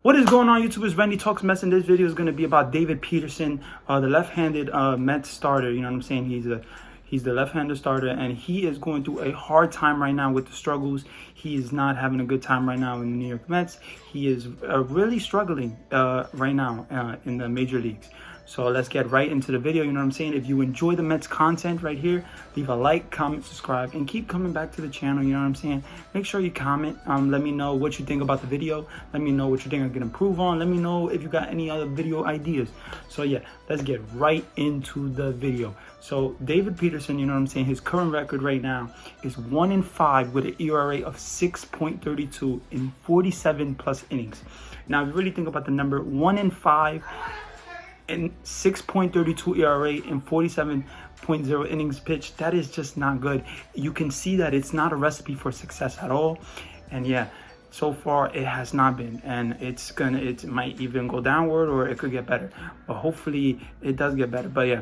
What is going on, YouTube? It's Randy Talks Mets, and this video is going to be about David Peterson, the left-handed Mets starter. You know what I'm saying? He's the left-handed starter, and he is going through a hard time right now with the struggles. He is not having a good time right now in the New York Mets. He is really struggling right now in the major leagues. So let's get right into the video. You know what I'm saying? If you enjoy the Mets content right here, leave a like, comment, subscribe, and keep coming back to the channel. You know what I'm saying? Make sure you comment. Let me know what you think about the video. Let me know what you think I can improve on. Let me know if you got any other video ideas. So yeah, let's get right into the video. So David Peterson, you know what I'm saying? His current record right now is 1-5 with an ERA of 6.32 in 47 plus innings. Now, if you really think about the number 1-5 and 6.32 ERA and 47.0 innings pitched, that is just not good. You can see that it's not a recipe for success at all. And yeah, so far it has not been, and it might even go downward, or it could get better, but hopefully it does get better. But yeah,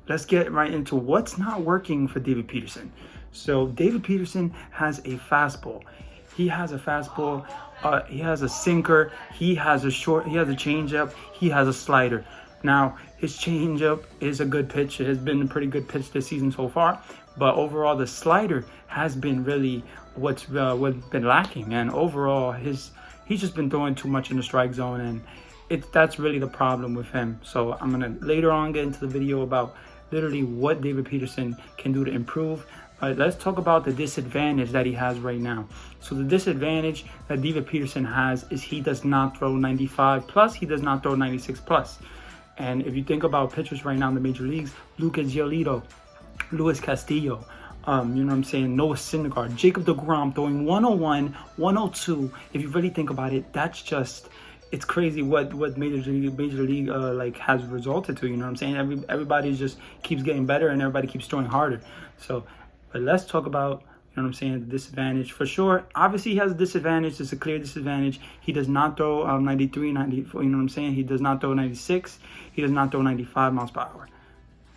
let's get right into what's not working for David Peterson. So David Peterson has a fastball. He has a fastball, he has a sinker, he has a changeup, he has a slider. Now, his changeup is a good pitch. It has been a pretty good pitch this season so far. But overall, the slider has been really what's been lacking. And overall, he's just been throwing too much in the strike zone. And that's really the problem with him. So I'm going to later on get into the video about literally what David Peterson can do to improve. Let's talk about the disadvantage that he has right now. So the disadvantage that David Peterson has is he does not throw 95 plus. He does not throw 96 plus. And if you think about pitchers right now in the major leagues, Lucas Giolito, Luis Castillo, you know what I'm saying, Noah Syndergaard, Jacob deGrom throwing 101, 102. If you really think about it, that's just, it's crazy what major league like has resulted to. You know what I'm saying? Everybody just keeps getting better, and everybody keeps throwing harder. So, but let's talk about, you know what I'm saying, the disadvantage. For sure, obviously he has a disadvantage. It's a clear disadvantage. He does not throw 93, 94, you know what I'm saying? He does not throw 96. He does not throw 95 miles per hour.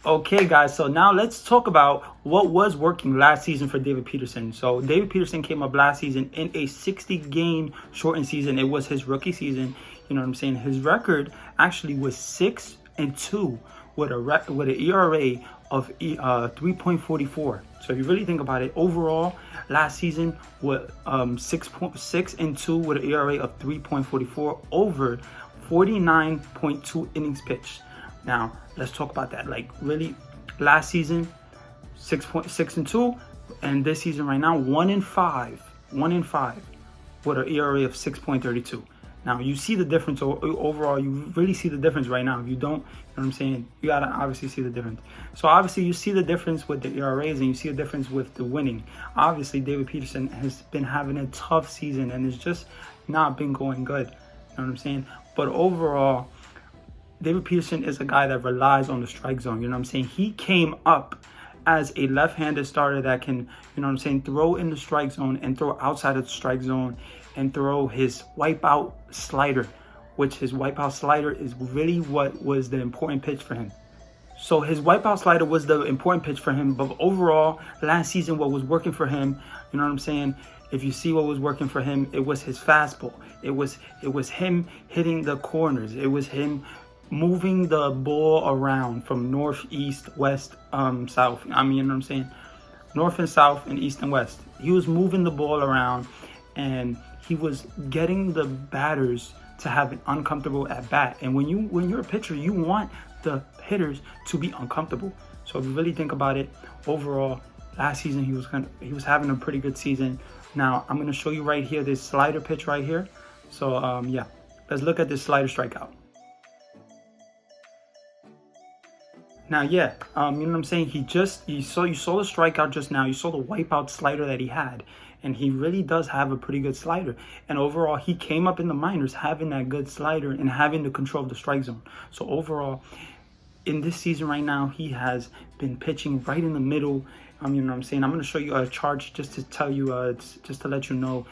Okay, guys, so now let's talk about what was working last season for David Peterson. So David Peterson came up last season in a 60-game shortened season. It was his rookie season. You know what I'm saying? His record actually was 6-2 with an ERA of 3.44. So if you really think about it, overall last season with 6.2 with an ERA of 3.44 over 49.2 innings pitched. Now let's talk about that. Like, really, last season 6.6-2, and this season right now 1-5 with an ERA of 6.32. Now, you see the difference overall. You really see the difference right now. If you don't, you know what I'm saying, you got to obviously see the difference. So, obviously, you see the difference with the ERAs, and you see the difference with the winning. Obviously, David Peterson has been having a tough season, and it's just not been going good. You know what I'm saying? But overall, David Peterson is a guy that relies on the strike zone. You know what I'm saying? He came up as a left-handed starter that can, you know what I'm saying, throw in the strike zone and throw outside of the strike zone and throw his wipeout slider, which his wipeout slider is really what was the important pitch for him. So his wipeout slider was the important pitch for him. But overall, last season, what was working for him, you know what I'm saying, if you see what was working for him, it was his fastball. It was him hitting the corners. It was him moving the ball around from north, east, west, south. I mean, you know what I'm saying? North and south and east and west. He was moving the ball around, and he was getting the batters to have an uncomfortable at bat. And when you're a pitcher, you want the hitters to be uncomfortable. So if you really think about it, overall, last season he was having a pretty good season. Now I'm gonna show you right here this slider pitch right here. So yeah, let's look at this slider strikeout. Now, yeah, you know what I'm saying? You saw the strikeout just now. You saw the wipeout slider that he had, and he really does have a pretty good slider. And overall, he came up in the minors having that good slider and having the control of the strike zone. So overall, in this season right now, he has been pitching right in the middle. You know what I'm saying? I'm going to show you a chart just to tell you, just to let you know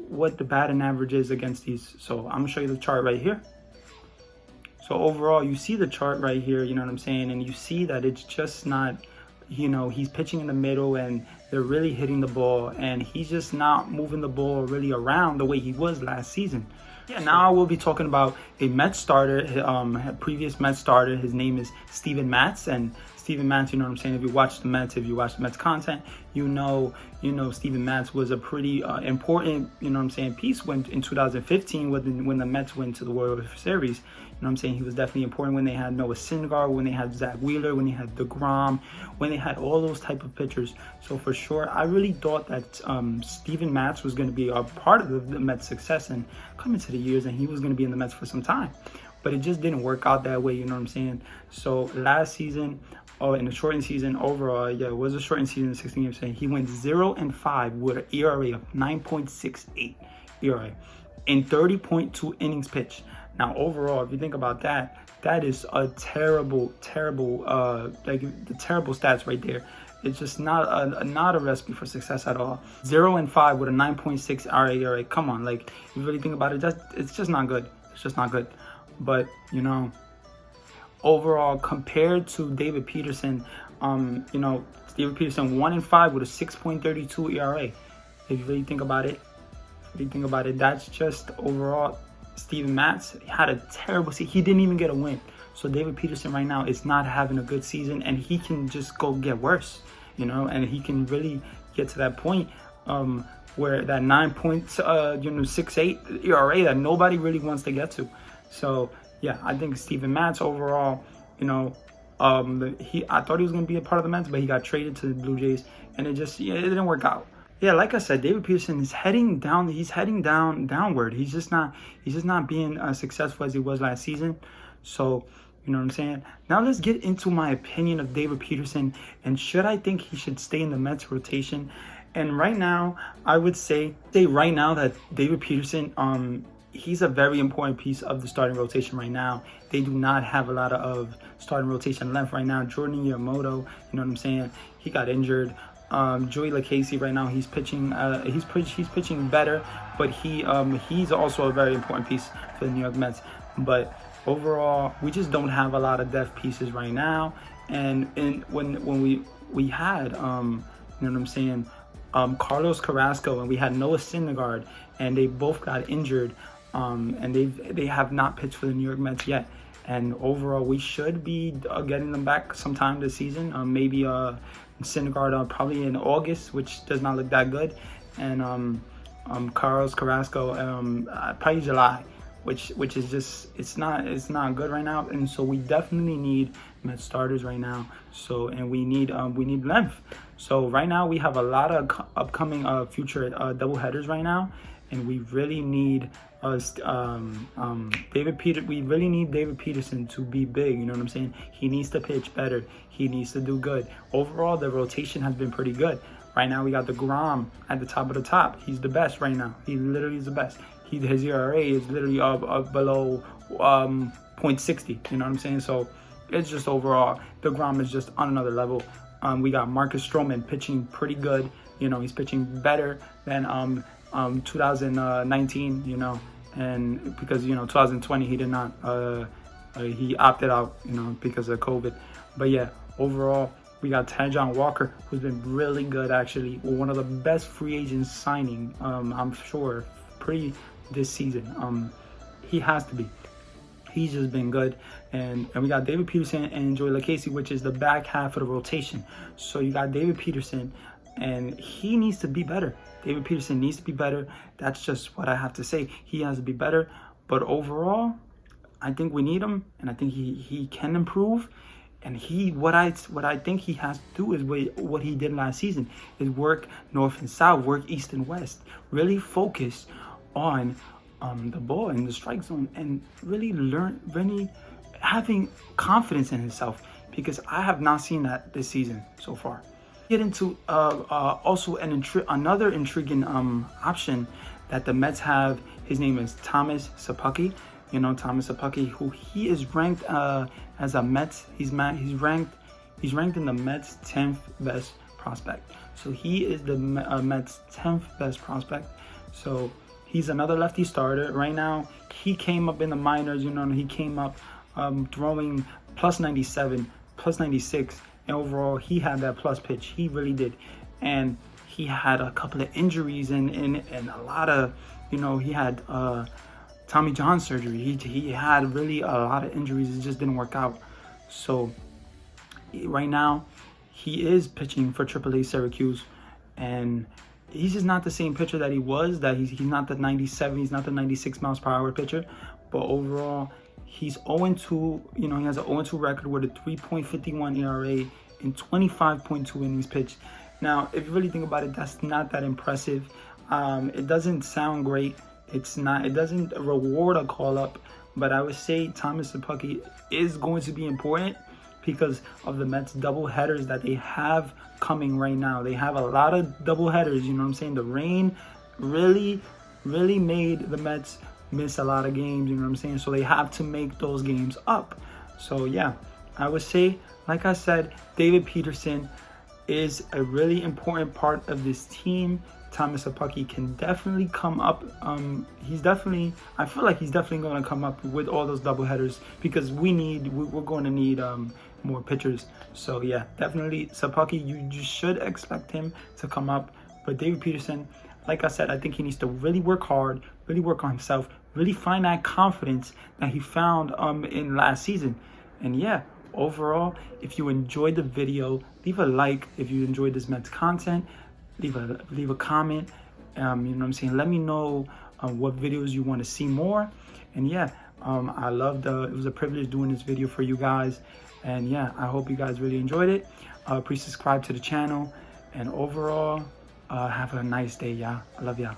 what the batting average is against these. So I'm going to show you the chart right here. So overall, you see the chart right here, you know what I'm saying? And you see that it's just not, you know, he's pitching in the middle and they're really hitting the ball, and he's just not moving the ball really around the way he was last season. Yeah, now I will be talking about a Mets starter, a previous Mets starter. His name is Steven Matz, and Steven Matz, you know what I'm saying? If you watch the Mets, if you watch the Mets content, you know Steven Matz was a pretty important, you know what I'm saying, piece when in 2015 when the Mets went to the World Series. You know what I'm saying? He was definitely important when they had Noah Syndergaard, when they had Zach Wheeler, when they had DeGrom, when they had all those type of pitchers. So for sure, I really thought that Steven Matz was going to be a part of the Mets' success and coming to the years, and he was going to be in the Mets for some time. But it just didn't work out that way, you know what I'm saying? So last season, in the shortened season overall, yeah, it was a shortened season, 16 games. He went 0-5 with an ERA of 9.68 ERA in 30.2 innings pitched. Now, overall, if you think about that, that is a terrible, like the terrible stats right there. It's just not a recipe for success at all. 0-5 with a 9.6 ERA. Come on, like if you really think about it, it's just not good. It's just not good. But you know, overall, compared to David Peterson, David Peterson 1-5 with a 6.32 ERA. If you really think about it, that's just overall. Steven Matz had a terrible season. He didn't even get a win. So David Peterson right now is not having a good season, and he can just go get worse, and he can really get to that point where that 9.68 ERA that nobody really wants to get to. So yeah, I think Steven Matz overall, I thought he was going to be a part of the Mets, but he got traded to the Blue Jays, and it didn't work out. Yeah, like I said, David Peterson is heading down. He's heading downward. He's just not being successful as he was last season. So, you know what I'm saying? Now let's get into my opinion of David Peterson and should I think he should stay in the Mets rotation. And right now, I would say right now that David Peterson, he's a very important piece of the starting rotation right now. They do not have a lot of starting rotation left right now. Jordan Yamamoto, you know what I'm saying? He got injured. Joey LaCasey right now, he's pitching pitching better, but he's also a very important piece for the New York Mets. But overall, we just don't have a lot of depth pieces right now. And when we had you know what I'm saying, Carlos Carrasco, and we had Noah Syndergaard, and they both got injured, and they have not pitched for the New York Mets yet. And overall, we should be getting them back sometime this season. Maybe Syndergaard probably in August, which does not look that good, and Carlos Carrasco probably July, which is just it's not good right now. And so we definitely need Mets starters right now. So and we need length. So right now we have a lot of upcoming future doubleheaders right now, and we really need we really need David Peterson to be big, you know what I'm saying? He needs to pitch better. He needs to do good. Overall, the rotation has been pretty good. Right now, we got DeGrom at the top of the top. He's the best right now. He literally is the best. His ERA is literally below 0.60, you know what I'm saying? So it's just overall, DeGrom is just on another level. We got Marcus Stroman pitching pretty good. He's pitching better than 2019, and because 2020 he did not he opted out because of COVID. But yeah, overall we got Tajon Walker, who's been really good, actually one of the best free agent signing I'm sure this season. He has to be. He's just been good. And we got David Peterson and Joey LaCasey, which is the back half of the rotation. So you got David Peterson, and he needs to be better. David Peterson needs to be better. That's just what I have to say. He has to be better. But overall, I think we need him, and I think he can improve. And what I think he has to do is what he did last season, is work north and south, work east and west. Really focus on the ball in the strike zone, and really having confidence in himself, because I have not seen that this season so far. Get into also another intriguing option that the Mets have. His name is Thomas Szapucki. Thomas Szapucki, who he is ranked as a Mets. He's ranked in the Mets 10th best prospect. So he is the Mets 10th best prospect. So he's another lefty starter right now. He came up in the minors. He came up throwing plus 97, plus 96. And overall, he had that plus pitch. He really did. And he had a couple of injuries and a lot of, he had Tommy John surgery. He had really a lot of injuries. It just didn't work out. So right now, he is pitching for AAA Syracuse, and he's just not the same pitcher that he was. That he's not the 97, he's not the 96 miles per hour pitcher. But overall, he's 0-2. You know, he has an 0-2 record with a 3.51 ERA in 25.2 innings pitched. Now, if you really think about it, that's not that impressive. It doesn't sound great. It's not. It doesn't reward a call up. But I would say Thomas Szapucki is going to be important because of the Mets double headers that they have coming right now. They have a lot of double headers. You know what I'm saying? The rain really made the Mets miss a lot of games. You know what I'm saying? So they have to make those games up. So yeah, I would say, like I said, David Peterson is a really important part of this team. Thomas Szapucki can definitely come up. I feel like he's definitely going to come up with all those double headers because we're going to need more pitchers. So yeah, definitely Szapucki, you should expect him to come up. But David Peterson, like I said, I think he needs to really work hard, really work on himself, really find that confidence that he found in last season. And yeah, overall, if you enjoyed the video, leave a like. If you enjoyed this Mets content, leave a comment. You know what I'm saying? Let me know what videos you want to see more. And yeah, it was a privilege doing this video for you guys. And yeah, I hope you guys really enjoyed it. Please subscribe to the channel. And overall, have a nice day, y'all. I love y'all.